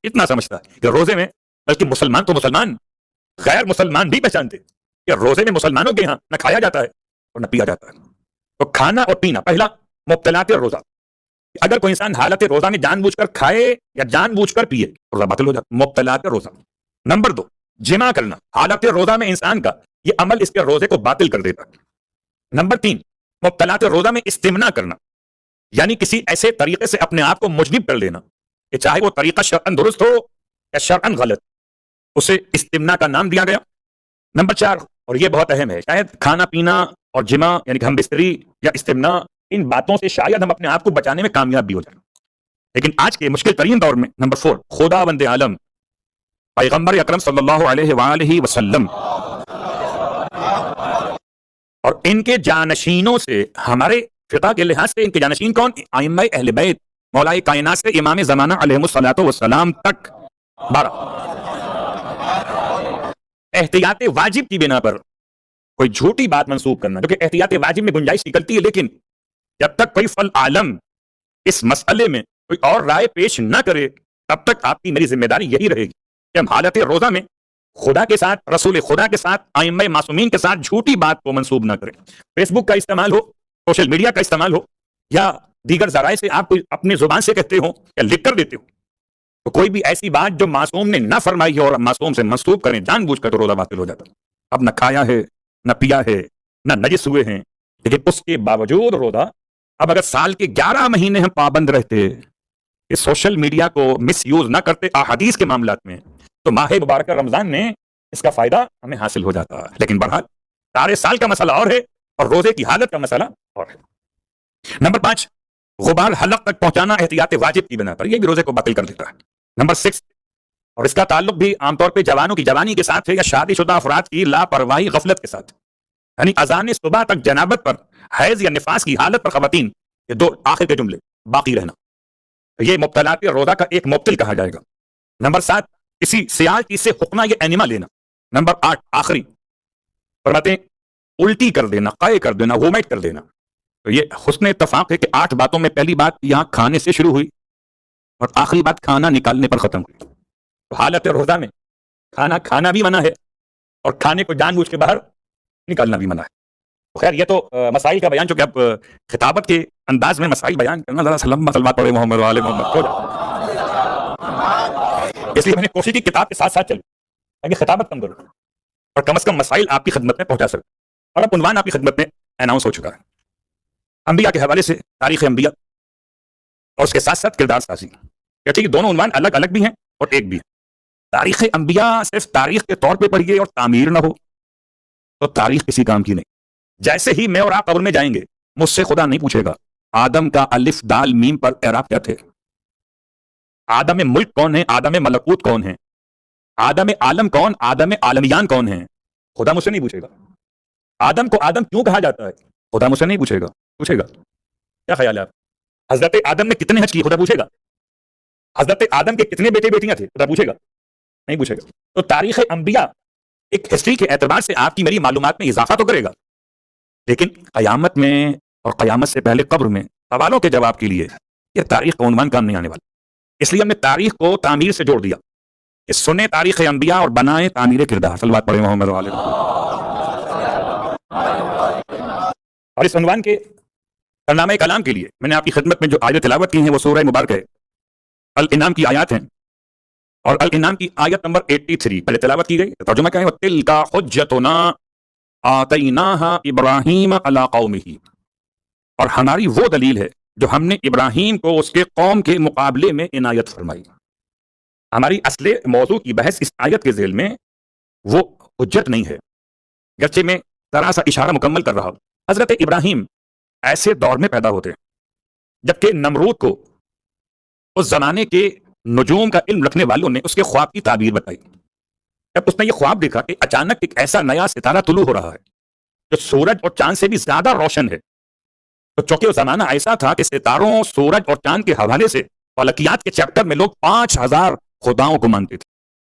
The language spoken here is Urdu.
اتنا سمجھتا ہے کہ روزے میں، بلکہ مسلمان تو مسلمان، غیر مسلمان بھی پہچانتے کہ روزے میں مسلمانوں کے ہاں نہ کھایا جاتا ہے اور نہ پیا جاتا ہے۔ تو کھانا اور پینا، پہلا مبتلات روزہ، اگر کوئی انسان حالت روزہ میں جان بوجھ کر کھائے یا جان بوجھ کر پیے روزہ باطل ہو جاتا، مبتلات روزہ۔ نمبر 2، جمع کرنا حالت روزہ میں انسان کا، یہ عمل اس کے روزے کو باطل کر دیتا۔ نمبر 3، مبتلات روزہ میں استمنا کرنا، یعنی کسی ایسے طریقے سے اپنے آپ کو مجنب کر لینا کہ چاہے وہ طریقہ شرعاً درست ہو یا شرعاً غلط، اسے استمنا کا نام دیا گیا۔ نمبر 4، اور یہ بہت اہم ہے، شاید کھانا پینا اور جمع یعنی کہ ہم بستری یا استمنا، ان باتوں سے شاید ہم اپنے آپ کو بچانے میں کامیاب بھی ہو جائیں، لیکن آج کے مشکل ترین دور میں نمبر 4، خدا بند عالم پیغمبر اکرم صلی اللہ علیہ وآلہ وسلم اور ان کے جانشینوں سے، ہمارے فقہ کے لحاظ سے ان کے جانشین کون؟ ائمہ اہل بیت، مولائے کائنات سے امام زمانہ علیہ الصلوۃ والسلام تک 12۔ احتیاط واجب کی بنا پر کوئی جھوٹی بات منسوب کرنا، جو کہ احتیاط واجب میں گنجائش نکلتی ہے، لیکن جب تک کوئی فل عالم اس مسئلے میں کوئی اور رائے پیش نہ کرے تب تک آپ کی میری ذمہ داری یہی رہے گی کہ ہم حالت روزہ میں خدا کے ساتھ، رسول خدا کے ساتھ، ائمہ معصومین کے ساتھ جھوٹی بات کو منسوب نہ کریں۔ فیس بک کا استعمال ہو، سوشل میڈیا کا استعمال ہو، یا دیگر ذرائع سے آپ اپنی زبان سے کہتے ہو یا لکھ کر دیتے ہو، تو کوئی بھی ایسی بات جو معصوم نے نہ فرمائی ہے اور معصوم سے منسوب کریں جان بوجھ کر، تو روزہ باطل ہو جاتا۔ اب نہ کھایا ہے، نہ پیا ہے، نہ نجس ہوئے ہیں، لیکن اس کے باوجود روزہ، اب اگر سال کے 11 مہینے ہم پابند رہتے، اس سوشل میڈیا کو مس یوز نہ کرتے احادیث کے معاملات میں، تو ماہ مبارکہ رمضان میں اس کا فائدہ ہمیں حاصل ہو جاتا ہے۔ لیکن بہرحال سارے سال کا مسئلہ اور ہے اور روزے کی حالت کا مسئلہ اور ہے۔ نمبر 5، غبار حلق تک پہنچانا احتیاط واجب کی بنا پر، یہ بھی روزے کو باطل کر دیتا ہے۔ نمبر 6، اور اس کا تعلق بھی عام طور پہ جوانوں کی جوانی کے ساتھ ہے، یا شادی شدہ افراد کی لاپرواہی غفلت کے ساتھ، یعنی اذان صبح تک جنابت پر، حیض یا نفاس کی حالت پر خواتین، یہ 2 آخر کے جملے باقی رہنا، یہ مبتلات روزہ کا ایک مبتل کہا جائے گا۔ نمبر 7، کسی سیال چیز سے حقنہ یا اینما لینا۔ نمبر 8 آخری، فرماتے ہیں الٹی کر دینا، قائع کر دینا، وومٹ کر دینا۔ تو یہ حسن اتفاق ہے کہ 8 باتوں میں پہلی بات یہاں کھانے سے شروع ہوئی اور آخری بات کھانا نکالنے پر ختم ہوئی۔ تو حالت روزہ میں کھانا بھی منع ہے اور کھانے کو جان بوجھ کے باہر نکالنا بھی منع ہے۔ تو خیر یہ تو مسائل کا بیان، چونکہ اب خطابت کے انداز میں مسائل بیان کرنا ذرا لمبا سلوات پڑھے محمد وآل محمد ہو جائے، اس لیے میں نے کوشش کی کتاب کے ساتھ ساتھ چل تاکہ خطابت کم کروں اور کم از کم مسائل آپ کی خدمت میں پہنچا سکوں، اور اب عنوان آپ کی خدمت میں اناؤنس ہو چکا ہے۔ انبیاء کے حوالے سے تاریخ انبیاء اور اس کے ساتھ ساتھ کردار سازی، کہ دونوں عنوان الگ الگ بھی ہیں اور ایک بھی ہے۔ تاریخ انبیاء صرف تاریخ کے طور پہ پڑھیے اور تعمیر نہ ہو تو تاریخ کسی کام کی نہیں۔ جیسے ہی میں اور آپ قبر میں جائیں گے، مجھ سے خدا نہیں پوچھے گا آدم کا الف دال میم پر اعراب کیا تھے، آدم ملک کون ہے، آدم ملکوت کون ہے، آدم عالم کون، آدم عالمیان کون ہیں، خدا مجھ سے نہیں پوچھے گا۔ آدم کو آدم کیوں کہا جاتا ہے، خدا مجھ سے نہیں پوچھے گا۔ پوچھے گا کیا خیال ہے آپ؟ حضرت آدم نے کتنے حج کیے، خدا پوچھے گا۔ حضرت آدم کے کتنے بیٹے بیٹیاں تھے، خدا پوچھے گا؟ نہیں پوچھے گا۔ تو تاریخ انبیاء ایک ہسٹری کے اعتبار سے آپ کی میری معلومات میں اضافہ تو کرے گا، لیکن قیامت میں اور قیامت سے پہلے قبر میں سوالوں کے جواب کے لیے یہ تاریخ کا عنوان کام نہیں آنے والا۔ اس لیے ہم نے تاریخ کو تعمیر سے جوڑ دیا کہ سنیں تاریخ انبیاء اور بنائیں تعمیر کردار۔ صلوات پڑھیں محمد وآل محمد۔ اور اس عنوان کے کارنامہ کلام کے لیے میں نے آپ کی خدمت میں جو آیت تلاوت کی ہیں وہ سورہ مبارکہ الانعام کی آیات ہیں، اور الانعام کی آیت نمبر 83 پہلے تلاوت کی گئی، ترجمہ کیا ہے؟ وَتِلْكَ حُجَّتُنَا آتَيْنَاهَا إِبْرَاهِيمَ عَلَىٰ قَوْمِهِ، اور ہماری وہ دلیل ہے جو ہم نے ابراہیم کو اس کے قوم کے مقابلے میں عنایت فرمائی۔ ہماری اصل موضوع کی بحث اس آیت کے ذیل میں وہ حجت نہیں ہے، گرچہ میں ذرا سا اشارہ مکمل کر رہا ہوں۔ حضرت ابراہیم ایسے دور میں پیدا ہوتے ہیں جبکہ نمرود کو اس زمانے کے نجوم کا علم رکھنے والوں نے اس کے خواب کی تعبیر بتائی۔ جب اس نے یہ خواب دیکھا کہ اچانک ایک ایسا نیا ستارہ طلوع ہو رہا ہے جو سورج اور چاند سے بھی زیادہ روشن ہے، تو چونکہ وہ زمانہ ایسا تھا کہ ستاروں، سورج اور چاند کے حوالے سے فلکیات کے چیپٹر میں لوگ 5000 خداؤں کو مانتے تھے،